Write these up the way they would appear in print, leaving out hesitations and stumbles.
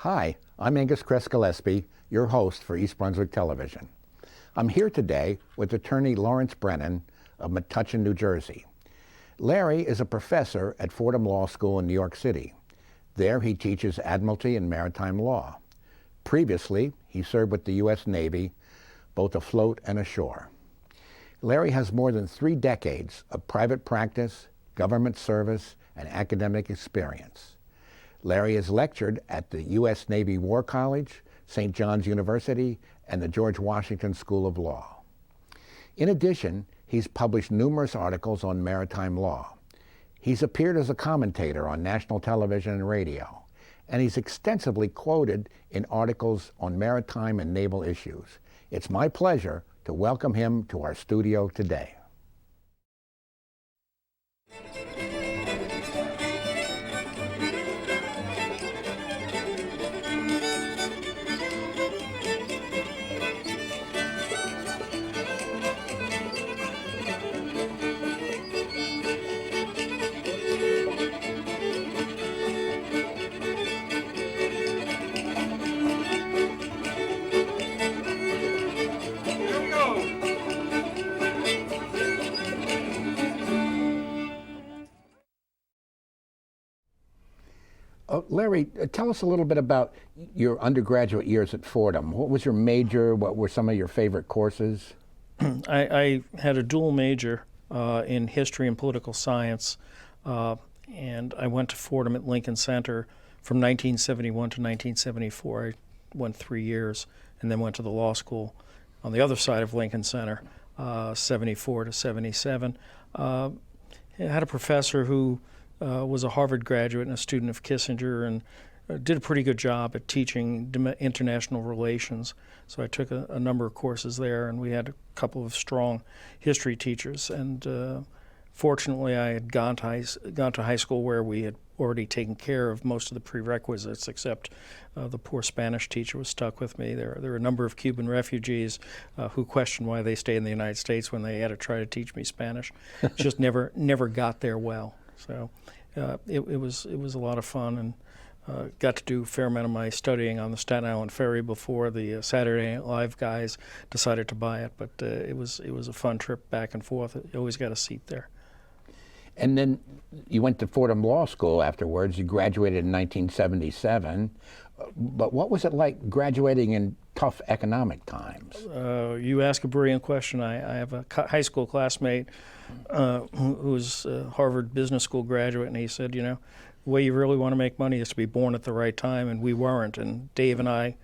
Hi, I'm Angus Cres-Gillespie, your host for East Brunswick Television. I'm here today with attorney Lawrence Brennan of Metuchen, New Jersey. Larry is a professor at Fordham Law School in New York City. There he teaches admiralty and maritime law. Previously, he served with the U.S. Navy, both afloat and ashore. Larry has more than 3 decades of private practice, government service, and academic experience. Larry has lectured at the U.S. Navy War College, St. John's University, and the George Washington School of Law. In addition, he's published numerous articles on maritime law. He's appeared as a commentator on national television and radio, and he's extensively quoted in articles on maritime and naval issues. It's my pleasure to welcome him to our studio today. Larry, tell us a little bit about your undergraduate years at Fordham. What was your major? What were some of your favorite courses? I had a dual major in history and political science, and I went to Fordham at Lincoln Center from 1971 to 1974. I went 3 years and then went to the law school on the other side of Lincoln Center, 74 to 77. I had a professor who was a Harvard graduate and a student of Kissinger, and did a pretty good job at teaching international relations. So I took a number of courses there, and we had a couple of strong history teachers. And fortunately, I had gone to high school where we had already taken care of most of the prerequisites, except the poor Spanish teacher was stuck with me. There were a number of Cuban refugees who questioned why they stayed in the United States when they had to try to teach me Spanish. Just never got there well. So it was a lot of fun, and got to do a fair amount of my studying on the Staten Island ferry before the Saturday Night Live guys decided to buy it. But it was a fun trip back and forth. You always got a seat there. And then you went to Fordham Law School afterwards. You graduated in 1977. But what was it like graduating in tough economic times? You ask a brilliant question. I have a high school classmate who was a Harvard Business School graduate, and he said, you know, the way you really want to make money is to be born at the right time, and we weren't. And Dave and I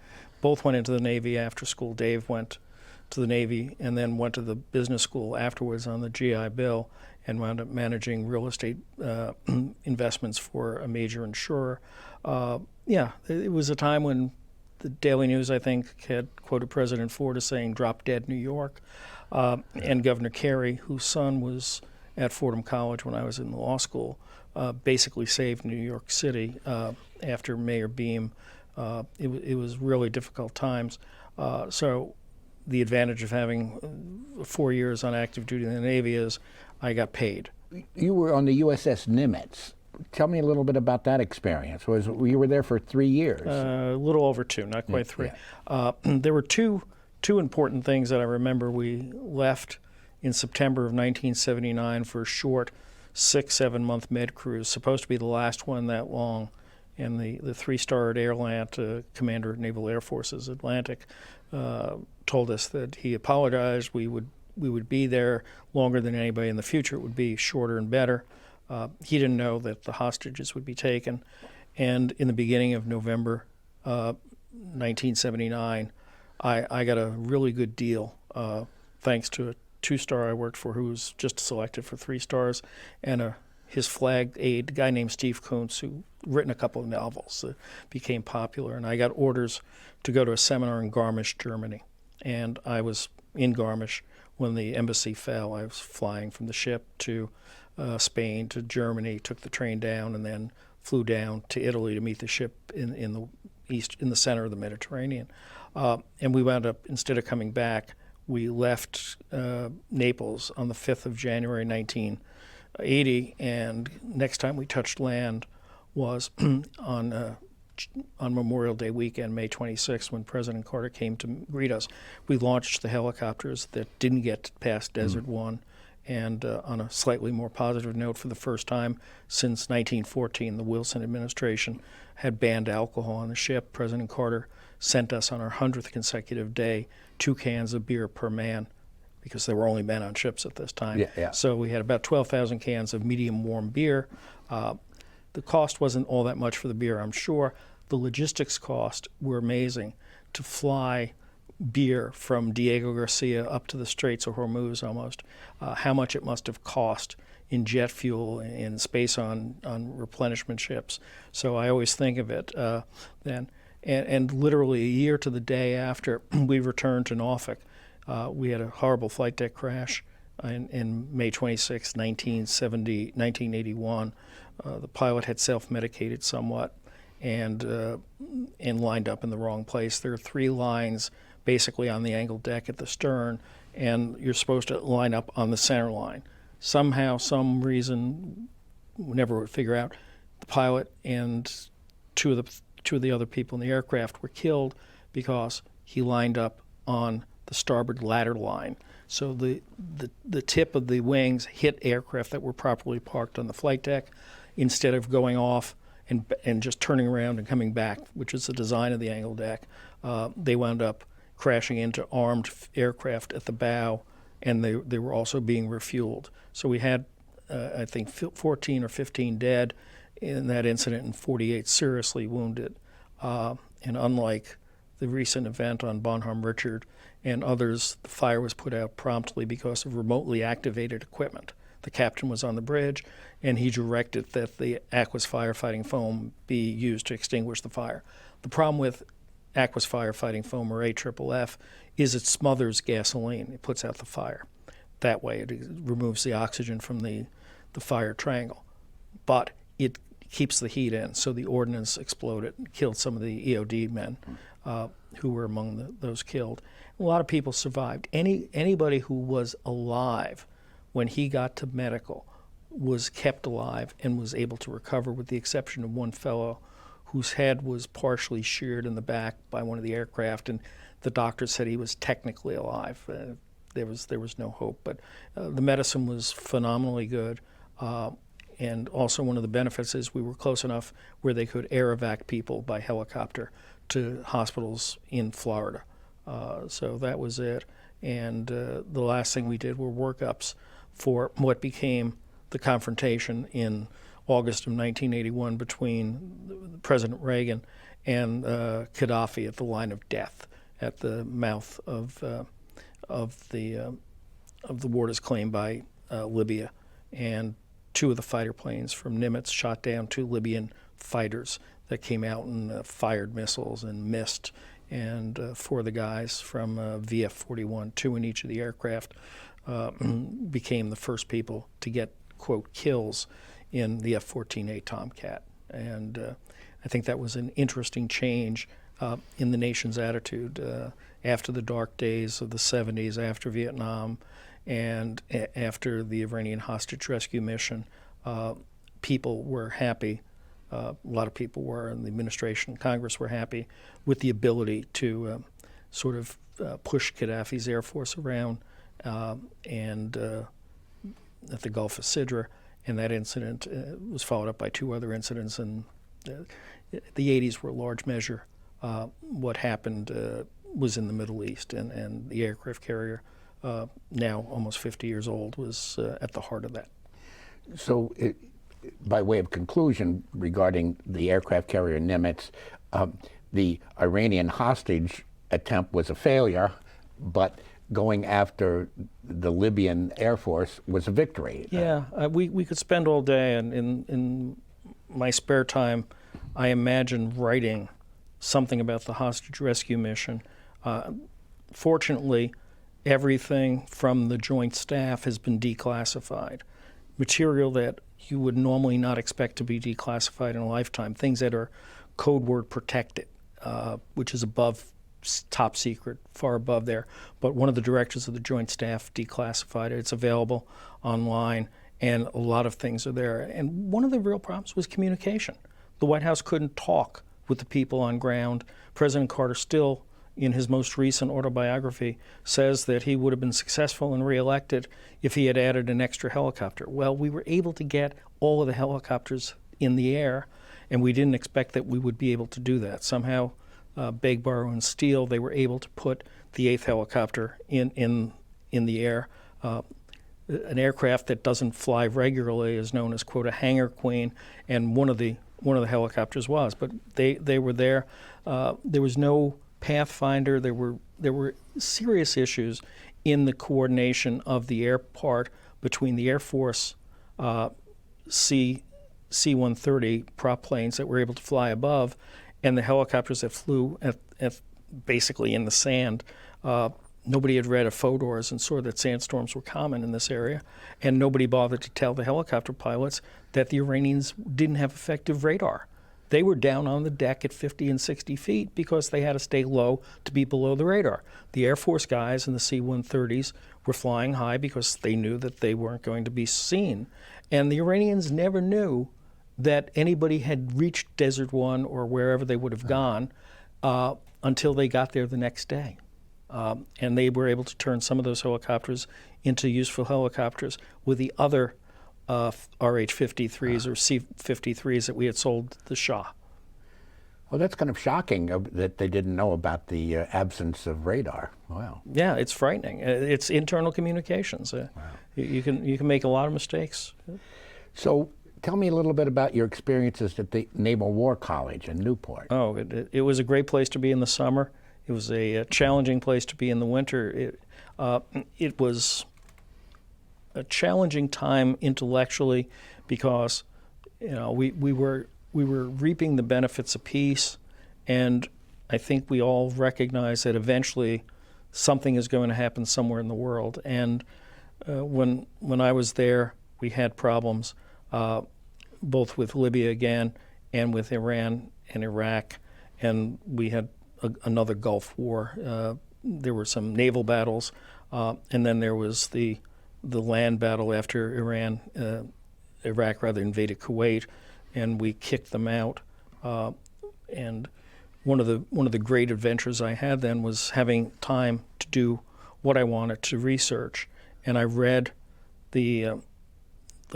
both went into the Navy after school. Dave went to the Navy and then went to the business school afterwards on the GI Bill and wound up managing real estate investments for a major insurer. It was a time when the Daily News, I think, had quoted President Ford as saying, "Drop dead New York." And Governor Carey, whose son was at Fordham College when I was in the law school, basically saved New York City after Mayor Beam. It was really difficult times. So the advantage of having 4 years on active duty in the Navy is I got paid. You were on the USS Nimitz. Tell me a little bit about that experience. You were there for 3 years. A little over 2, not quite 3. Yeah. There were two important things that I remember. We left in September of 1979 for a short 6-7 month med cruise, supposed to be the last one that long. And the 3-star Airlant, commander of Naval Air Forces Atlantic, told us that he apologized. We would be there longer than anybody in the future. It would be shorter and better. He didn't know that the hostages would be taken. And in the beginning of November 1979, I got a really good deal thanks to a 2-star I worked for who was just selected for 3 stars, and his flag aide, a guy named Steve Kuntz, who written a couple of novels that became popular. And I got orders to go to a seminar in Garmisch, Germany. And I was in Garmisch when the embassy fell. I was flying from the ship to Spain to Germany, took the train down, and then flew down to Italy to meet the ship in the center of the Mediterranean. And we wound up, instead of coming back, we left Naples on the 5th of January 1980, and next time we touched land was on on Memorial Day weekend, May 26th, when President Carter came to greet us, we launched the helicopters that didn't get past Desert One. And on a slightly more positive note, for the first time since 1914, the Wilson administration had banned alcohol on the ship. President Carter sent us on our 100th consecutive day 2 cans of beer per man, because there were only men on ships at this time. So we had about 12,000 cans of medium warm beer. The cost wasn't all that much for the beer, I'm sure. The logistics cost were amazing. To fly beer from Diego Garcia up to the Straits of Hormuz almost, how much it must have cost in jet fuel, in space on replenishment ships. So I always think of it then. And literally a year to the day after we returned to Norfolk, we had a horrible flight deck crash in May 26, 1981. The pilot had self-medicated somewhat and lined up in the wrong place. There are 3 lines basically on the angled deck at the stern, and you're supposed to line up on the center line. Somehow, some reason, we never would figure out, the pilot and two of the other people in the aircraft were killed because he lined up on the starboard ladder line. So the tip of the wings hit aircraft that were properly parked on the flight deck, instead of going off and just turning around and coming back, which is the design of the angled deck. They wound up crashing into armed aircraft at the bow, and they were also being refueled. So we had, I think, 14 or 15 dead in that incident and 48 seriously wounded. And unlike the recent event on Bonhomme Richard and others, the fire was put out promptly because of remotely activated equipment. The captain was on the bridge, and he directed that the Aquas firefighting foam be used to extinguish the fire. The problem with Aquas firefighting foam, or AFFF, is it smothers gasoline. It puts out the fire. That way it removes the oxygen from the fire triangle. But it keeps the heat in, so the ordnance exploded and killed some of the EOD men who were among those killed. A lot of people survived. Anybody who was alive when he got to medical was kept alive and was able to recover, with the exception of one fellow whose head was partially sheared in the back by one of the aircraft, and the doctor said he was technically alive. There was no hope, but the medicine was phenomenally good. And also one of the benefits is we were close enough where they could air evac people by helicopter to hospitals in Florida. So that was it. And the last thing we did were workups for what became the confrontation in August of 1981 between President Reagan and Gaddafi at the line of death at the mouth of the waters claimed by Libya. And 2 of the fighter planes from Nimitz shot down 2 Libyan fighters that came out and fired missiles and missed. And 4 of the guys from VF-41, 2 in each of the aircraft, became the first people to get, quote, kills in the F-14A Tomcat. And I think that was an interesting change in the nation's attitude after the dark days of the 70s, after Vietnam, and after the Iranian hostage rescue mission. People were happy. A lot of people were, and the administration and Congress were happy with the ability to sort of push Gaddafi's Air Force around and at the Gulf of Sidra. And that incident was followed up by 2 other incidents. And the 80s were a large measure. What happened was in the Middle East, and the aircraft carrier, now almost 50 years old, was at the heart of that. So, by way of conclusion regarding the aircraft carrier Nimitz, the Iranian hostage attempt was a failure, but going after the Libyan Air Force was a victory. Yeah, we could spend all day, and in my spare time, I imagine writing something about the hostage rescue mission. Fortunately, everything from the Joint Staff has been declassified. Material that you would normally not expect to be declassified in a lifetime, things that are code word protected, which is above top secret, far above there. But one of the directors of the Joint Staff declassified it. It's available online, and a lot of things are there. And one of the real problems was communication. The White House couldn't talk with the people on ground. President Carter still, in his most recent autobiography, says that he would have been successful and reelected if he had added an extra helicopter. Well, we were able to get all of the helicopters in the air, and we didn't expect that we would be able to do that. Somehow, Beg, Borrow, and Steele, they were able to put the 8th helicopter in the air. An aircraft that doesn't fly regularly is known as, quote, a hangar queen, and one of the helicopters was. But they were there. There was no pathfinder. There were serious issues in the coordination of the air part between the Air Force C-130 prop planes that were able to fly above and the helicopters that flew at basically in the sand. Nobody had read of Fodor's and saw that sandstorms were common in this area, and nobody bothered to tell the helicopter pilots that the Iranians didn't have effective radar. They were down on the deck at 50 and 60 feet because they had to stay low to be below the radar. The Air Force guys in the C-130s were flying high because they knew that they weren't going to be seen. And the Iranians never knew that anybody had reached Desert One or wherever they would have gone until they got there the next day. And they were able to turn some of those helicopters into useful helicopters with the other RH-53s or C-53s that we had sold the Shah. Well, that's kind of shocking that they didn't know about the absence of radar. Wow. Yeah, it's frightening. It's internal communications. Wow. You can make a lot of mistakes. So tell me a little bit about your experiences at the Naval War College in Newport. Oh, it was a great place to be in the summer. It was a challenging place to be in the winter. It was a challenging time intellectually because, we were reaping the benefits of peace, and I think we all recognize that eventually something is going to happen somewhere in the world. And when I was there, we had problems both with Libya again and with Iran and Iraq, and we had another Gulf War. There were some naval battles, and then there was the land battle after Iraq invaded Kuwait, and we kicked them out. And one of the great adventures I had then was having time to do what I wanted to research, and I read the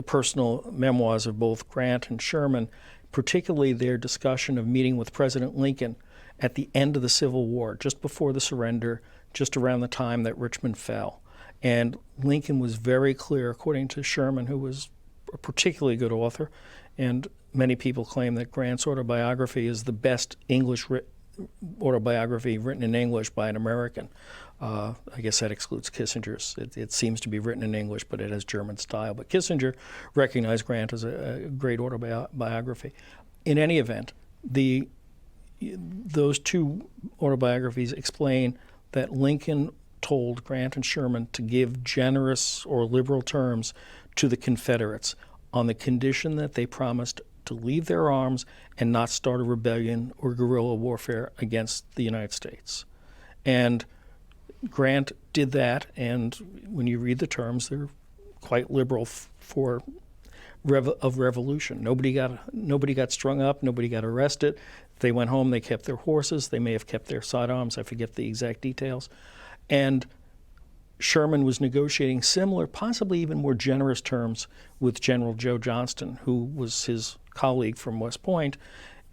personal memoirs of both Grant and Sherman, particularly their discussion of meeting with President Lincoln at the end of the Civil War, just before the surrender, just around the time that Richmond fell. And Lincoln was very clear, according to Sherman, who was a particularly good author, and many people claim that Grant's autobiography is the best English autobiography written in English by an American. I guess that excludes Kissinger's. It seems to be written in English, but it has German style. But Kissinger recognized Grant as a great autobiography. In any event, those two autobiographies explain that Lincoln told Grant and Sherman to give generous or liberal terms to the Confederates on the condition that they promised to leave their arms and not start a rebellion or guerrilla warfare against the United States. And Grant did that, and when you read the terms, they're quite liberal for revolution. Nobody got strung up. Nobody got arrested. If they went home, they kept their horses. They may have kept their sidearms. I forget the exact details. And Sherman was negotiating similar, possibly even more generous terms with General Joe Johnston, who was his colleague from West Point.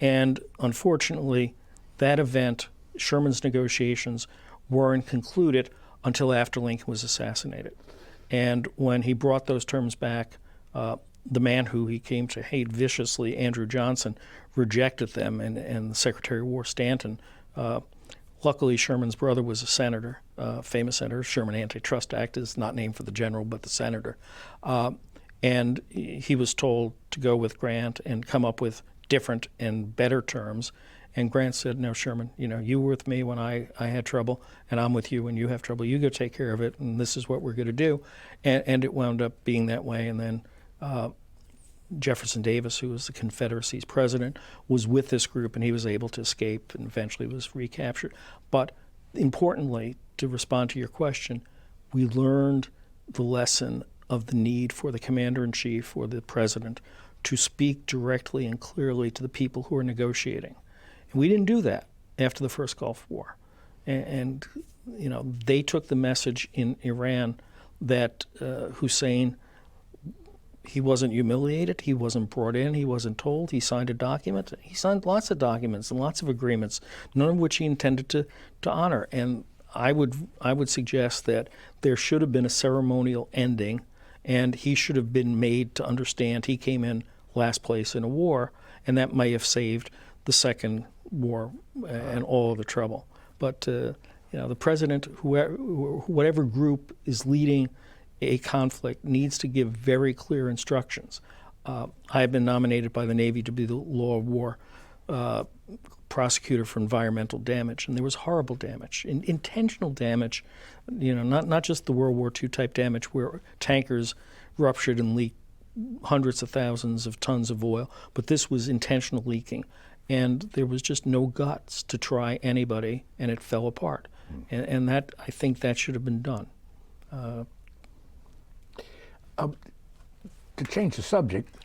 And unfortunately, that event, Sherman's negotiations, weren't concluded until after Lincoln was assassinated. And when he brought those terms back, the man who he came to hate viciously, Andrew Johnson, rejected them, and the Secretary of War, Stanton, luckily Sherman's brother was a senator, famous senator. Sherman Antitrust Act is not named for the general, but the senator. And he was told to go with Grant and come up with different and better terms. And Grant said, no, Sherman, you were with me when I had trouble, and I'm with you when you have trouble. You go take care of it, and this is what we're going to do. And it wound up being that way. And then Jefferson Davis, who was the Confederacy's president, was with this group, and he was able to escape and eventually was recaptured. But importantly, to respond to your question, we learned the lesson of the need for the commander-in-chief or the president to speak directly and clearly to the people who are negotiating. We didn't do that after the first Gulf War. And they took the message in Iran that Hussein, he wasn't humiliated, he wasn't brought in, he wasn't told, he signed a document. He signed lots of documents and lots of agreements, none of which he intended to honor. And I would suggest that there should have been a ceremonial ending, and he should have been made to understand he came in last place in a war, and that may have saved the second war and all of the trouble. But the president, whatever group is leading a conflict, needs to give very clear instructions. I have been nominated by the Navy to be the law of war prosecutor for environmental damage, and there was horrible damage, intentional damage. Not just the World War II type damage where tankers ruptured and leaked hundreds of thousands of tons of oil, but this was intentional leaking. And there was just no guts to try anybody, and it fell apart. And that, I think that should have been done. To change the subject,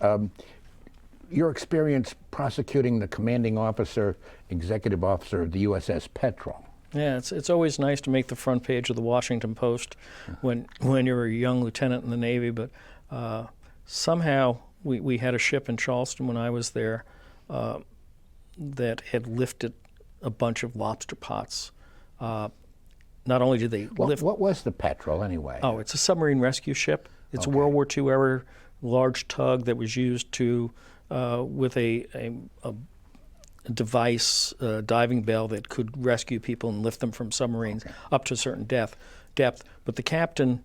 your experience prosecuting the commanding officer, executive officer of the USS Petrel. Yeah, it's always nice to make the front page of the Washington Post when you're a young lieutenant in the Navy, but somehow we had a ship in Charleston when I was there that had lifted a bunch of lobster pots. Not only did they lift... What was the Petrel, anyway? Oh, it's a submarine rescue ship. It's a World War II era large tug that was used to, with a device, diving bell that could rescue people and lift them from submarines up to a certain depth. But the captain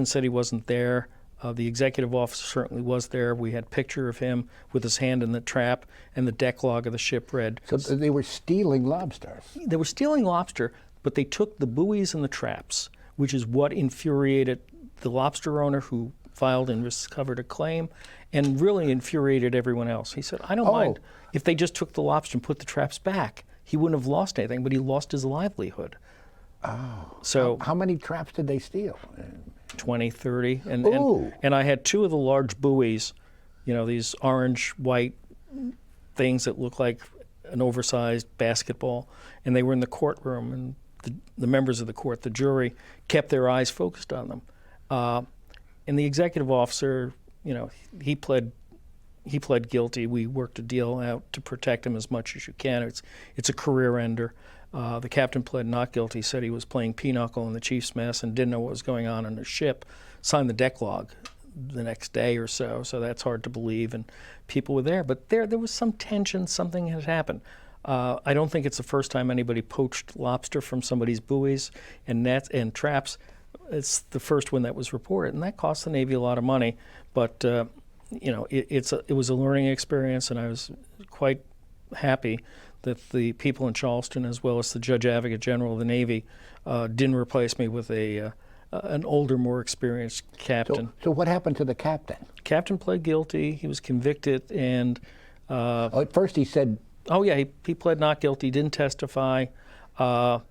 said he wasn't there. The executive officer certainly was there. We had a picture of him with his hand in the trap, and the deck log of the ship read. So they were stealing lobsters. They were stealing lobster, but they took the buoys and the traps, which is what infuriated the lobster owner who filed and discovered a claim, and really infuriated everyone else. He said, I don't mind if they just took the lobster and put the traps back. He wouldn't have lost anything, but he lost his livelihood. Oh. So how many traps did they steal? 20, 30. And I had two of the large buoys, these orange-white things that look like an oversized basketball, and they were in the courtroom, and the members of the court, the jury, kept their eyes focused on them. And the executive officer, he pled guilty. We worked a deal out to protect him as much as you can. It's a career ender. The captain pled not guilty, said he was playing pinochle in the chief's mess and didn't know what was going on the ship, signed the deck log the next day or so that's hard to believe, and people were there. But there was some tension, something had happened. I don't think it's the first time anybody poached lobster from somebody's buoys and nets and traps. It's the first one that was reported, and that cost the Navy a lot of money. But it was a learning experience, and I was quite happy that the people in Charleston, as well as the Judge Advocate General of the Navy, didn't replace me with an older, more experienced captain. So what happened to the captain? Captain pled guilty. He was convicted, and at first he said... Oh yeah, he pled not guilty, didn't testify, and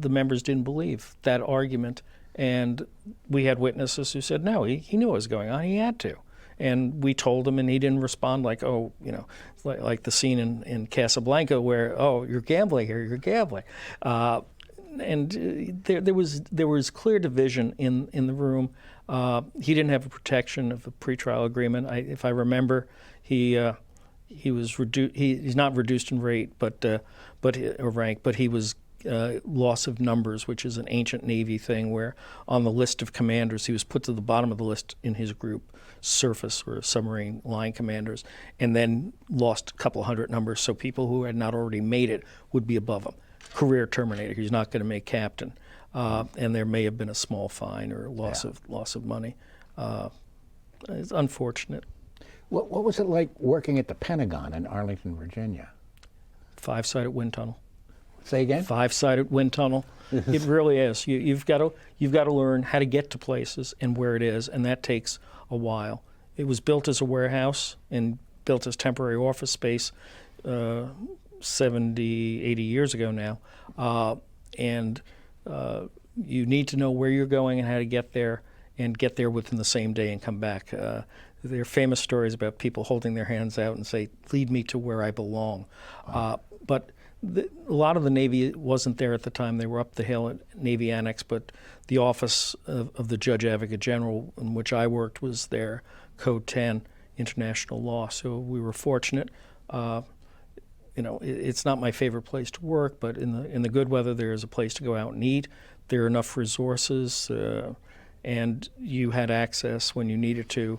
the members didn't believe that argument. And we had witnesses who said, no, he knew what was going on, he had to. And we told him, and he didn't respond like the scene in Casablanca where, oh, you're gambling here, you're gambling. And there was clear division in the room. He didn't have a protection of the pretrial agreement. If I remember, he was reduced. He's not reduced in rate, but rank, but he was loss of numbers, which is an ancient Navy thing where on the list of commanders, he was put to the bottom of the list in his group, surface or submarine line commanders, and then lost a couple hundred numbers, so people who had not already made it would be above him. Career terminated. He's not going to make captain, and there may have been a small fine or loss of money. It's unfortunate. What was it like working at the Pentagon in Arlington, Virginia? 5-sided wind tunnel. Say again? 5-sided wind tunnel. It really is. You've got to learn how to get to places and where it is, and that takes a while. It was built as a warehouse and built as temporary office space 70, 80 years ago now. And you need to know where you're going and how to get there, and get there within the same day and come back. there are famous stories about people holding their hands out and say, "Lead me to where I belong." But a lot of the Navy wasn't there at the time. They were up the hill at Navy Annex, but the office of the Judge Advocate General, in which I worked, was there, Code 10, International Law. So we were fortunate. It's not my favorite place to work, but in the good weather, there is a place to go out and eat. There are enough resources, and you had access when you needed to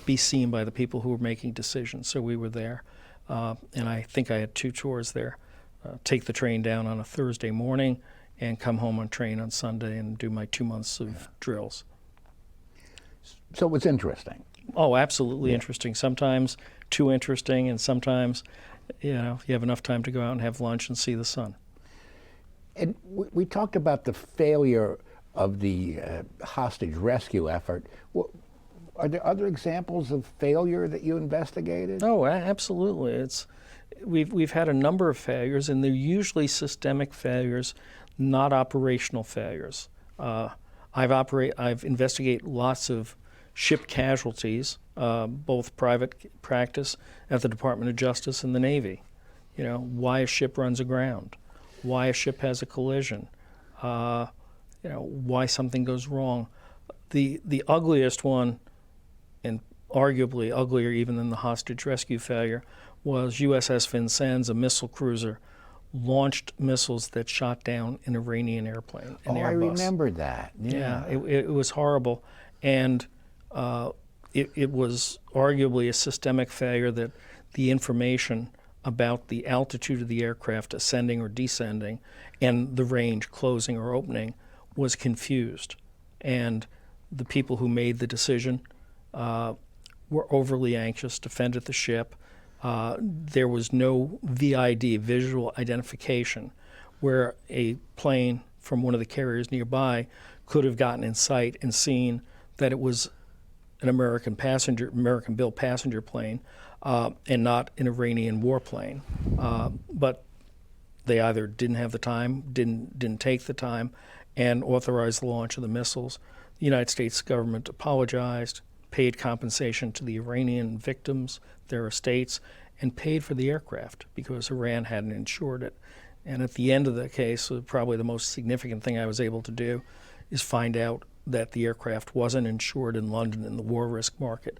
be seen by the people who were making decisions. So we were there. And I think I had 2 tours there. Take the train down on a Thursday morning and come home on train on Sunday and do my 2 months of drills. So it was interesting. Oh, absolutely interesting. Sometimes too interesting, and sometimes, you have enough time to go out and have lunch and see the sun. And we talked about the failure of the hostage rescue effort. Are there other examples of failure that you investigated? Oh, absolutely. We've had a number of failures, and they're usually systemic failures, not operational failures. I've investigated lots of ship casualties, both private practice at the Department of Justice and the Navy. Why a ship runs aground, why a ship has a collision, why something goes wrong. The ugliest one, and arguably uglier even than the hostage rescue failure, was USS Vincennes, a missile cruiser, launched missiles that shot down an Iranian airplane, an Airbus. I remember that. Yeah, it was horrible. And it was arguably a systemic failure that the information about the altitude of the aircraft ascending or descending and the range closing or opening was confused. And the people who made the decision were overly anxious, defended the ship. There was no VID, visual identification, where a plane from one of the carriers nearby could have gotten in sight and seen that it was an American-built passenger plane, and not an Iranian warplane. But they either didn't have the time, didn't take the time, and authorized the launch of the missiles. The United States government apologized, paid compensation to the Iranian victims, their estates, and paid for the aircraft because Iran hadn't insured it. And at the end of the case, probably the most significant thing I was able to do is find out that the aircraft wasn't insured in London in the war risk market.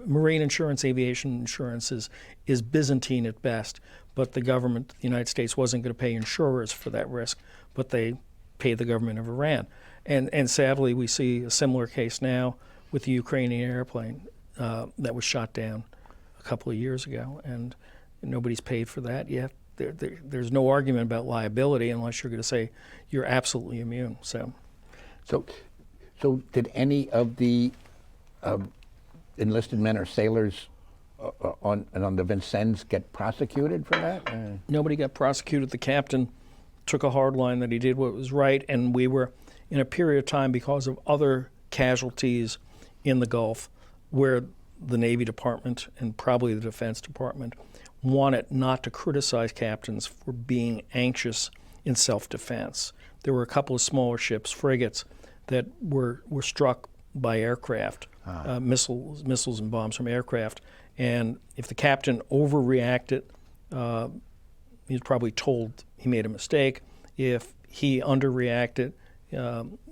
Marine insurance, aviation insurance is Byzantine at best, but the government, the United States, wasn't going to pay insurers for that risk, but they paid the government of Iran. And sadly, we see a similar case now with the Ukrainian airplane that was shot down a couple of years ago, and nobody's paid for that yet. There's no argument about liability unless you're going to say you're absolutely immune. So did any of the enlisted men or sailors on the Vincennes get prosecuted for that? Nobody got prosecuted. The captain took a hard line that he did what was right, and we were in a period of time because of other casualties in the Gulf where the Navy Department and probably the Defense Department wanted not to criticize captains for being anxious in self-defense. There were a couple of smaller ships, frigates, that were struck by aircraft, missiles and bombs from aircraft. And if the captain overreacted, he was probably told he made a mistake. If he underreacted,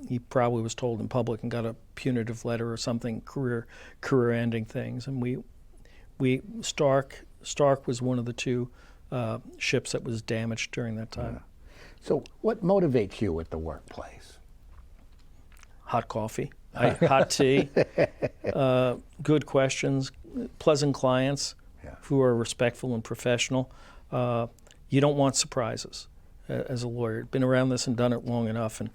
he probably was told in public and got a punitive letter or something, career-ending things. And Stark was one of the 2 ships that was damaged during that time. So what motivates you at the workplace? Hot coffee, hot tea, good questions, pleasant clients who are respectful and professional. You don't want surprises as a lawyer. Been around this and done it long enough, and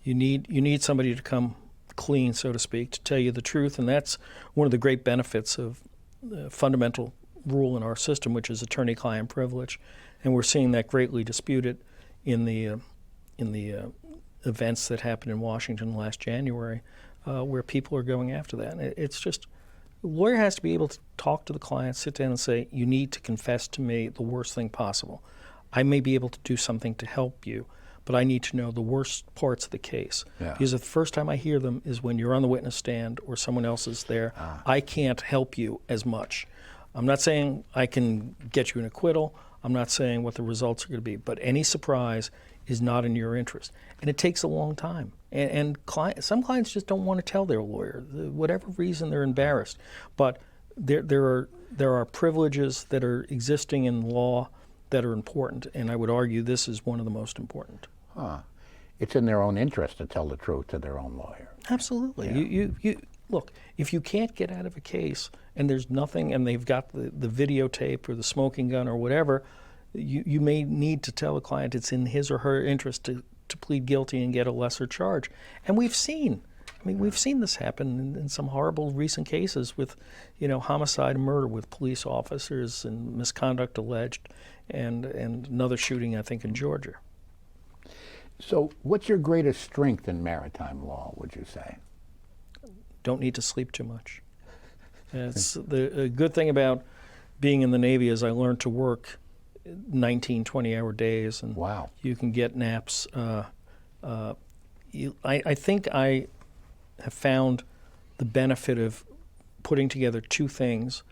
you need somebody to come clean, so to speak, to tell you the truth, and that's one of the great benefits of the fundamental rule in our system, which is attorney-client privilege, and we're seeing that greatly disputed in the events that happened in Washington last January, where people are going after that. And it's just, the lawyer has to be able to talk to the client, sit down and say, you need to confess to me the worst thing possible. I may be able to do something to help you, but I need to know the worst parts of the case. Yeah. Because the first time I hear them is when you're on the witness stand or someone else is there. I can't help you as much. I'm not saying I can get you an acquittal. I'm not saying what the results are going to be, but any surprise is not in your interest. And it takes a long time. And some clients just don't want to tell their lawyer, whatever reason they're embarrassed. But there are privileges that are existing in law that are important, and I would argue this is one of the most important. It's in their own interest to tell the truth to their own lawyer. Absolutely. Yeah. You look, if you can't get out of a case and there's nothing, and they've got the videotape or the smoking gun or whatever, you may need to tell a client it's in his or her interest to plead guilty and get a lesser charge. And we've seen this happen in some horrible recent cases with, homicide and murder with police officers and misconduct alleged, and another shooting, I think, in Georgia. So what's your greatest strength in maritime law, would you say? Don't need to sleep too much. It's the good thing about being in the Navy is I learned to work 19, 20-hour days, and wow. You can get naps. I think I have found the benefit of putting together two things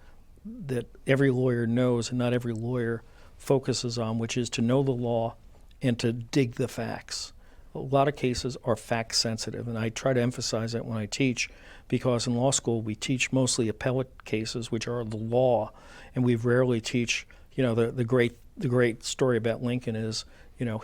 that every lawyer knows and not every lawyer focuses on, which is to know the law and to dig the facts. A lot of cases are fact sensitive, and I try to emphasize that when I teach, because in law school we teach mostly appellate cases, which are the law, and we rarely teach, the great story about Lincoln is,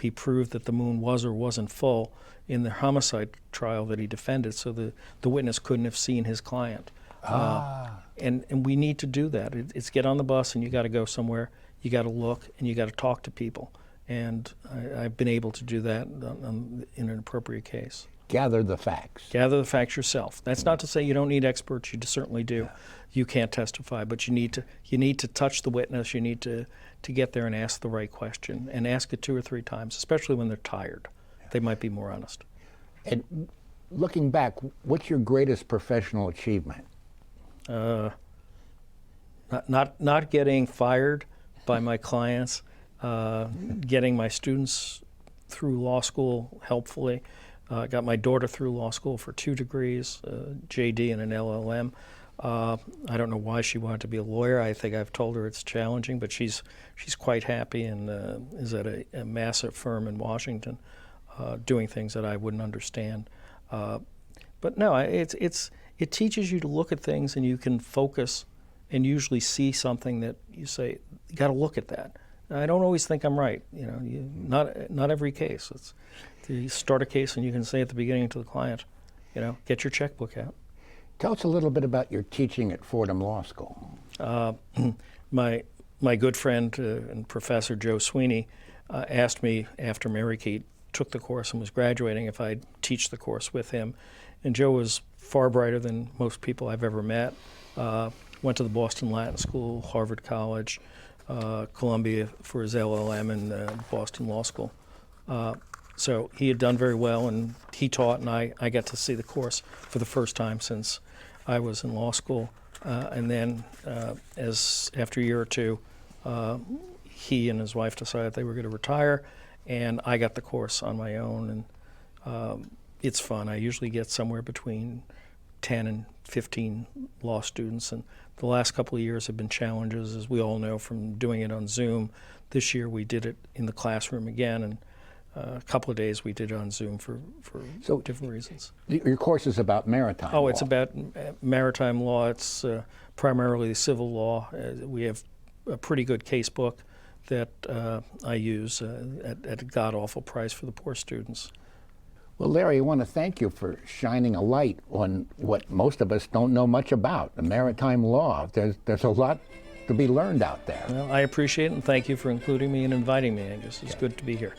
he proved that the moon was or wasn't full in the homicide trial that he defended, so the witness couldn't have seen his client. And we need to do that. It's get on the bus and you got to go somewhere, you got to look, and you got to talk to people. And I've been able to do that in an appropriate case. Gather the facts. Gather the facts yourself. That's not to say you don't need experts. You certainly do. Yeah. You can't testify, but you need to touch the witness. You need to get there and ask the right question, and ask it 2 or 3 times, especially when they're tired. Yeah. They might be more honest. And looking back, what's your greatest professional achievement? Not getting fired by my clients. Getting my students through law school helpfully. Got my daughter through law school for 2 degrees, JD and an LLM. I don't know why she wanted to be a lawyer. I think I've told her it's challenging, but she's quite happy and is at a massive firm in Washington, doing things that I wouldn't understand. But no, it teaches you to look at things, and you can focus and usually see something that you say, you got to look at that. I don't always think I'm right. Not every case. You start a case and you can say at the beginning to the client, get your checkbook out. Tell us a little bit about your teaching at Fordham Law School. My good friend and professor Joe Sweeney asked me after Mary Kate took the course and was graduating if I'd teach the course with him. And Joe was far brighter than most people I've ever met. Went to the Boston Latin School, Harvard College, Columbia for his LLM, and Boston Law School. So he had done very well, and he taught, and I got to see the course for the first time since I was in law school. And then after a year or two, he and his wife decided they were going to retire, and I got the course on my own, and it's fun. I usually get somewhere between 10 and 15 law students, and the last couple of years have been challenges, as we all know, from doing it on Zoom. This year we did it in the classroom again, and a couple of days we did it on Zoom for different reasons. Your course is about maritime law. Oh, it's about maritime law. It's primarily civil law. We have a pretty good case book that I use at a god-awful price for the poor students. Well, Larry, I want to thank you for shining a light on what most of us don't know much about, the maritime law. There's a lot to be learned out there. Well, I appreciate it, and thank you for including me and inviting me, Angus. It's good to be here.